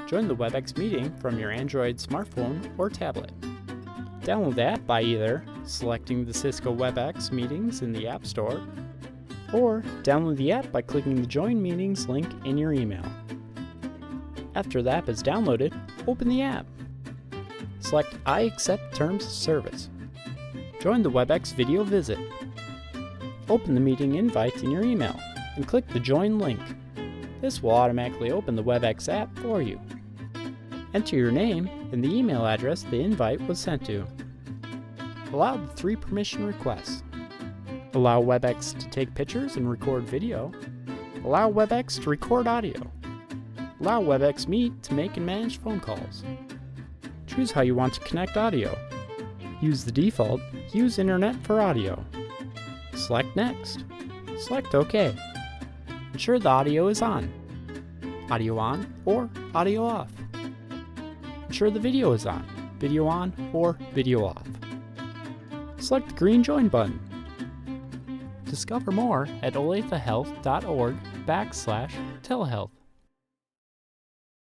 Join the WebEx meeting from your Android smartphone or tablet. Download the app by either selecting the Cisco WebEx meetings in the App Store, or download the app by clicking the Join Meetings link in your email. After the app is downloaded, open the app. Select I accept terms of service. Join the WebEx video visit. Open the meeting invite in your email and click the Join link. This will automatically open the WebEx app for you. Enter your name and the email address the invite was sent to. Allow the 3 permission requests. Allow WebEx to take pictures and record video. Allow WebEx to record audio. Allow WebEx Meet to make and manage phone calls. Choose how you want to connect audio. Use the default Use Internet for audio. Select Next. Select OK. Ensure the audio is on. Audio on or audio off. Ensure the video is on. Video on or video off. Select the green Join button. Discover more at olathehealth.org/telehealth.